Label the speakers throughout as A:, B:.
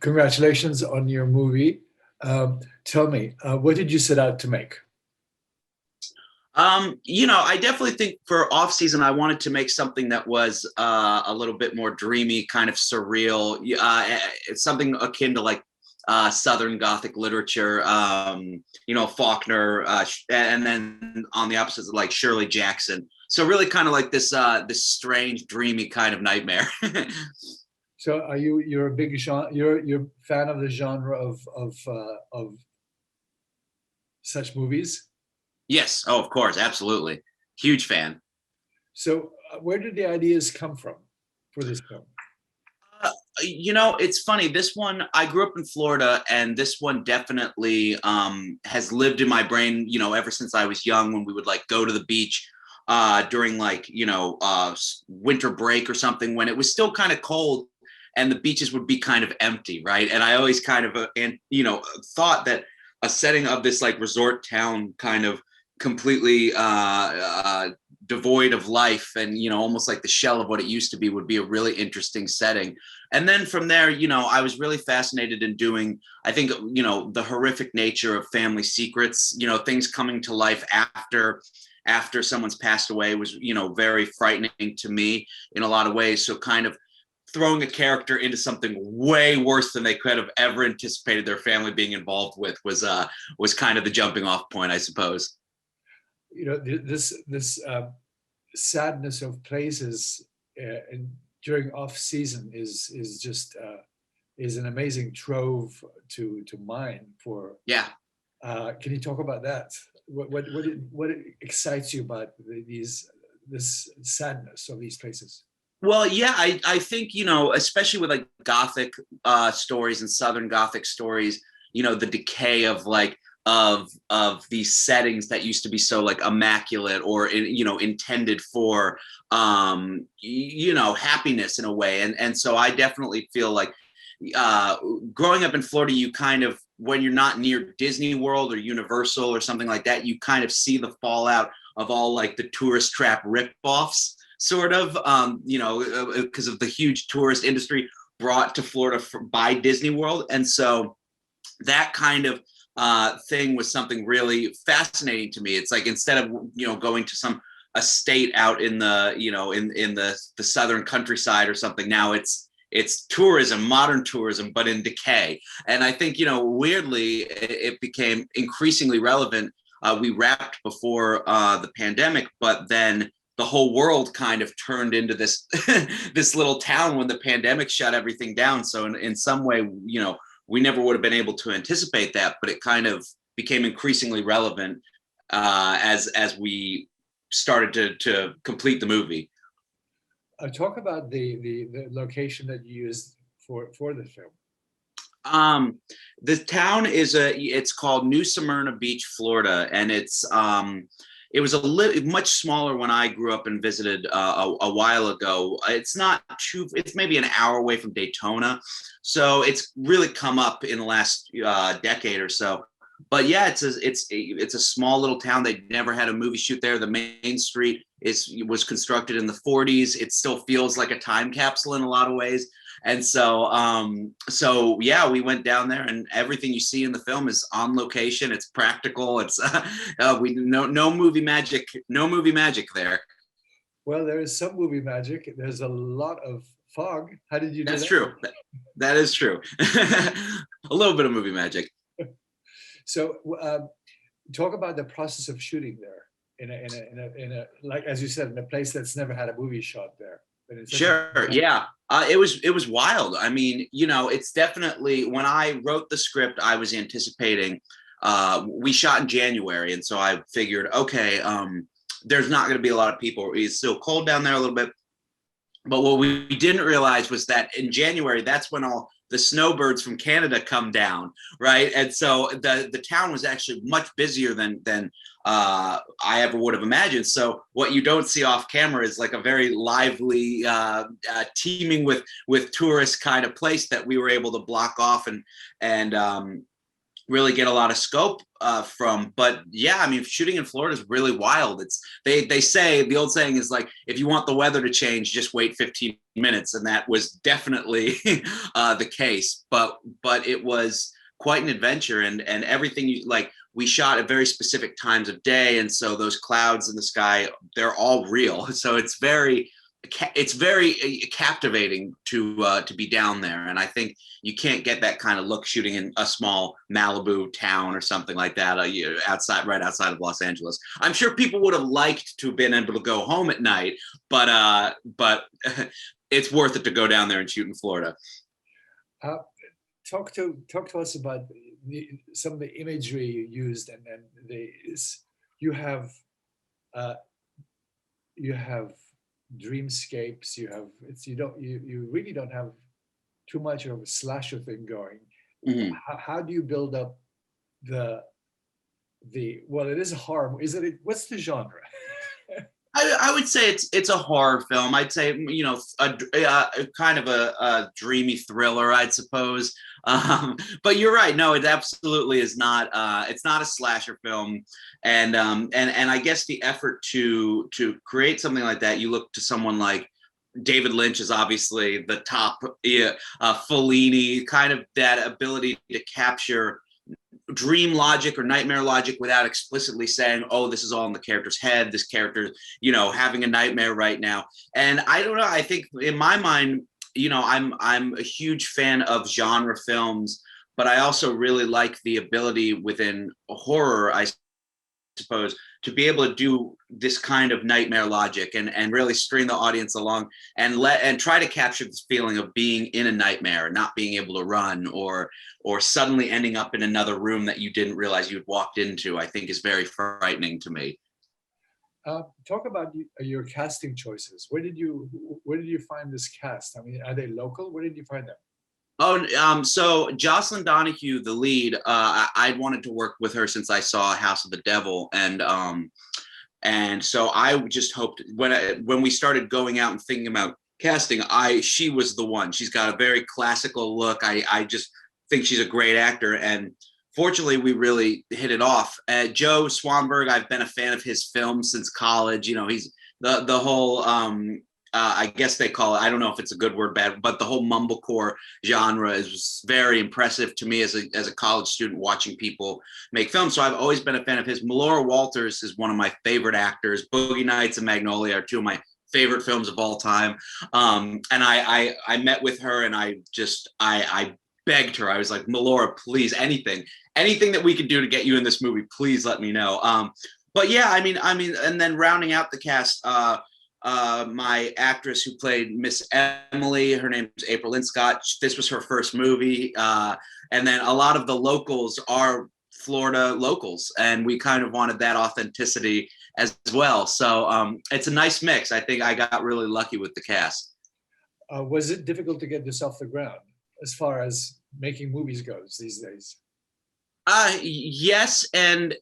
A: Congratulations on your movie. Tell me, what did you set out to make?
B: I definitely think for off season, I wanted to make something that was a little bit more dreamy, kind of surreal. It's something akin to like Southern Gothic literature. Faulkner, and then on the opposite, like Shirley Jackson. So really, kind of like this strange, dreamy kind of nightmare.
A: So, you're a big genre? You're a fan of the genre of such movies?
B: Yes. Oh, of course, absolutely. Huge fan.
A: So, where did the ideas come from for this film?
B: It's funny. This one, I grew up in Florida, and this one definitely has lived in my brain, ever since I was young when we would like go to the beach during like, winter break or something when it was still kind of cold and the beaches would be kind of empty, right? And I always kind of, thought that a setting of this like resort town kind of completely devoid of life and almost like the shell of what it used to be would be a really interesting setting. And then from there, I was really fascinated in doing, I think, the horrific nature of family secrets, things coming to life after someone's passed away was very frightening to me in a lot of ways. So kind of throwing a character into something way worse than they could have ever anticipated their family being involved with was kind of the jumping off point, I suppose.
A: This sadness of places during off season is just is an amazing trove to mine for.
B: Yeah.
A: Can you talk about that? What excites you about this sadness of these places?
B: Well, yeah, I think, especially with like Gothic stories and Southern Gothic stories, the decay of like of these settings that used to be so like immaculate or intended for happiness in a way. And so I definitely feel like growing up in Florida, you kind of, when you're not near Disney World or Universal or something like that, you kind of see the fallout of all like the tourist trap ripoffs, sort of, because of the huge tourist industry brought to Florida by Disney World. And so that kind of thing was something really fascinating to me. It's like instead of going to some estate out in the in the southern countryside or something, now it's tourism, modern tourism, but in decay. And I think weirdly it became increasingly relevant. We wrapped before the pandemic, but then the whole world kind of turned into this this little town when the pandemic shut everything down. So in some way, we never would have been able to anticipate that, but it kind of became increasingly relevant as we started to complete the movie.
A: Talk about the location that you used for the film.
B: The town it's called New Smyrna Beach, Florida, and it was much smaller when I grew up and visited a while ago. It's maybe an hour away from Daytona. So it's really come up in the last decade or so. But yeah, it's a small little town. They never had a movie shoot there. The main street was constructed in the 40s. It still feels like a time capsule in a lot of ways. And so yeah, we went down there, and everything you see in the film is on location. It's practical. It's no movie magic, there.
A: Well, there is some movie magic. There's a lot of fog. How did you do that?
B: That's true. That is true. A little bit of movie magic.
A: So, talk about the process of shooting there in a like, as you said, in a place that's never had a movie shot there.
B: Sure. Yeah. It was wild. I mean, it's definitely, when I wrote the script, I was anticipating, we shot in January. And so I figured, okay, there's not going to be a lot of people. It's still cold down there a little bit. But what we didn't realize was that in January, that's when all the snowbirds from Canada come down, right? And so the town was actually much busier than I ever would have imagined. So what you don't see off camera is like a very lively, teeming with tourists kind of place that we were able to block off and really get a lot of scope from. But yeah, I mean, shooting in Florida is really wild. It's they say, the old saying is like, if you want the weather to change, just wait 15 minutes, and that was definitely the case. But it was quite an adventure, and everything you like. We shot at very specific times of day, and so those clouds in the sky, they're all real. So it's very captivating to be down there, and I think you can't get that kind of look shooting in a small Malibu town or something like that, right outside of Los Angeles. I'm sure people would have liked to have been able to go home at night, but it's worth it to go down there and shoot in Florida.
A: Talk to us about some of the imagery you used, and you have dreamscapes. You really don't have too much of a slasher thing going.
B: Mm-hmm.
A: How do you build up the well, it is a horror. What's the genre?
B: I would say it's a horror film. I'd say, you know, a kind of a dreamy thriller, I'd suppose. But you're right. No, it absolutely is not. It's not a slasher film, and I guess the effort to create something like that, you look to someone like David Lynch is obviously the top. Fellini, kind of that ability to capture dream logic or nightmare logic without explicitly saying, oh, this is all in the character's head, this character, you know, having a nightmare right now. And I don't know, I think in my mind, you know, I'm a huge fan of genre films, but I also really like the ability within horror, I suppose, to be able to do this kind of nightmare logic and really string the audience along and try to capture this feeling of being in a nightmare, not being able to run, or suddenly ending up in another room that you didn't realize you'd walked into, I think is very frightening to me.
A: Talk about your casting choices. Where did you find this cast? I mean, are they local? Where did you find them?
B: Oh, so Jocelyn Donahue, the lead, I'd wanted to work with her since I saw House of the Devil, and so I just hoped when we started going out and thinking about casting, she was the one. She's got a very classical look. I just think she's a great actor, and fortunately, we really hit it off. Joe Swanberg, I've been a fan of his films since college. You know, he's the whole. I guess they call it, I don't know if it's a good word, bad, but the whole mumblecore genre is very impressive to me as a college student watching people make films. So I've always been a fan of his. Melora Walters is one of my favorite actors. Boogie Nights and Magnolia are two of my favorite films of all time. And I met with her, and I begged her. I was like, Melora, please, anything that we could do to get you in this movie, please let me know. But yeah, I mean, and then rounding out the cast, my actress who played Miss Emily, her name is April Linscott. This was her first movie. And then a lot of the locals are Florida locals, and we kind of wanted that authenticity as well. So it's a nice mix. I think I got really lucky with the cast.
A: Was it difficult to get this off the ground as far as making movies goes these days?
B: Yes and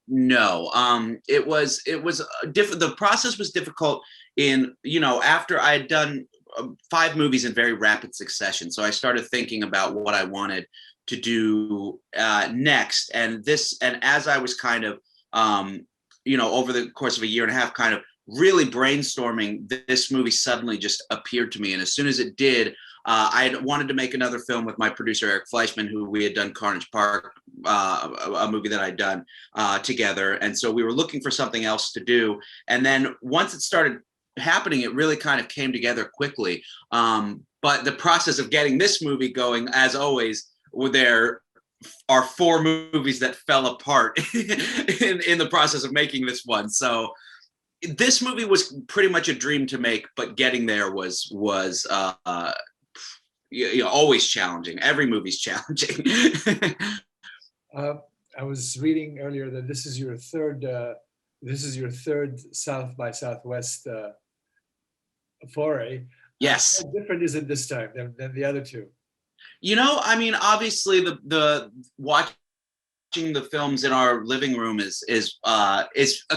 B: no. It was different. The process was difficult in, you know, after I had done 5 movies in very rapid succession. So I started thinking about what I wanted to do next. And as I was kind of, you know, over the course of a year and a half, kind of really brainstorming, this movie suddenly just appeared to me. And as soon as it did, I had wanted to make another film with my producer, Eric Fleischman, who we had done Carnage Park, a movie that I'd done together. And so we were looking for something else to do. And then once it started happening, it really kind of came together quickly. But the process of getting this movie going, as always, there are 4 movies that fell apart in the process of making this one. So this movie was pretty much a dream to make, but getting there was you know, always challenging. Every movie's challenging.
A: I was reading earlier that this is your third South by Southwest foray.
B: Yes.
A: How different is it this time than the other 2?
B: You know, I mean, obviously the watching the films in our living room is a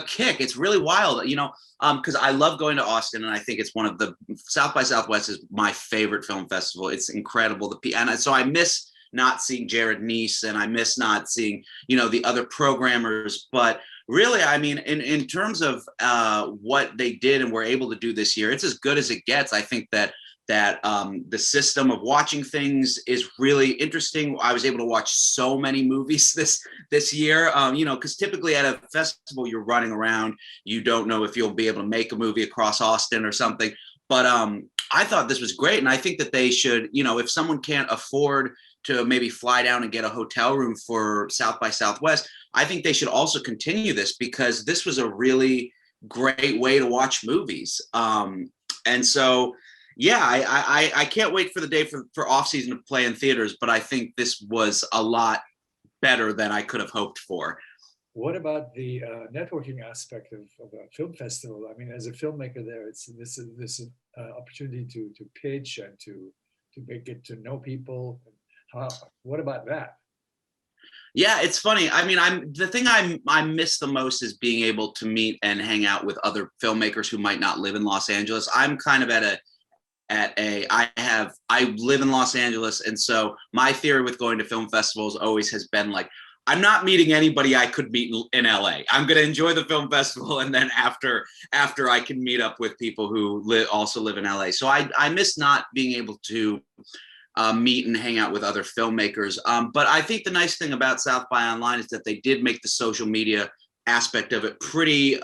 B: kick. It's really wild, you know, because I love going to Austin, and I think it's one of the South by Southwest is my favorite film festival. It's incredible. And so I miss not seeing Jared Neese, and I miss not seeing, the other programmers. But really, I mean, in terms of what they did and were able to do this year, it's as good as it gets. I think that the system of watching things is really interesting. I was able to watch so many movies this year, because typically at a festival you're running around, you don't know if you'll be able to make a movie across Austin or something. But I thought this was great, and I think that they should, if someone can't afford to maybe fly down and get a hotel room for South by Southwest, I think they should also continue this, because this was a really great way to watch movies. And so, yeah, I can't wait for the day for off season to play in theaters, but I think this was a lot better than I could have hoped for.
A: What about the networking aspect of a film festival? I mean, as a filmmaker there, it's this opportunity to pitch and to get to know people. What about that?
B: Yeah, it's funny. I mean, the thing I miss the most is being able to meet and hang out with other filmmakers who might not live in Los Angeles. I'm kind of I live in Los Angeles, and so my theory with going to film festivals always has been like, I'm not meeting anybody I could meet in LA. I'm going to enjoy the film festival, and then after I can meet up with people who also live in LA. So I miss not being able to meet and hang out with other filmmakers. But I think the nice thing about South by Online is that they did make the social media aspect of it pretty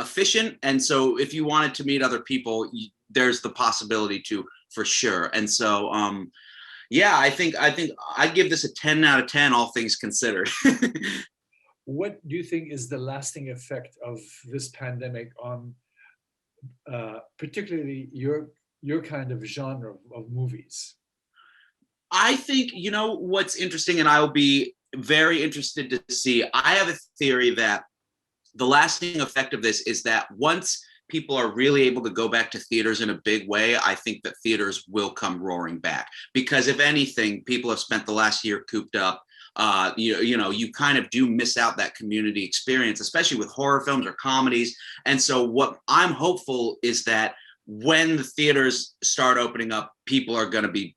B: efficient. And so if you wanted to meet other people, there's the possibility to, for sure. And so, yeah, I think I'd give this a 10 out of 10, all things considered.
A: What do you think is the lasting effect of this pandemic on particularly your kind of genre of movies?
B: I think, what's interesting, and I'll be very interested to see, I have a theory that the lasting effect of this is that once people are really able to go back to theaters in a big way, I think that theaters will come roaring back. Because if anything, people have spent the last year cooped up. You kind of do miss out that community experience, especially with horror films or comedies. And so what I'm hopeful is that when the theaters start opening up, people are going to be,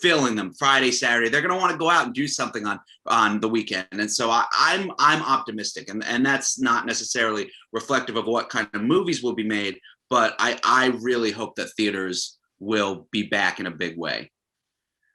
B: filling them Friday, Saturday. They're going to want to go out and do something on the weekend. And so I'm optimistic, and that's not necessarily reflective of what kind of movies will be made, but I really hope that theaters will be back in a big way.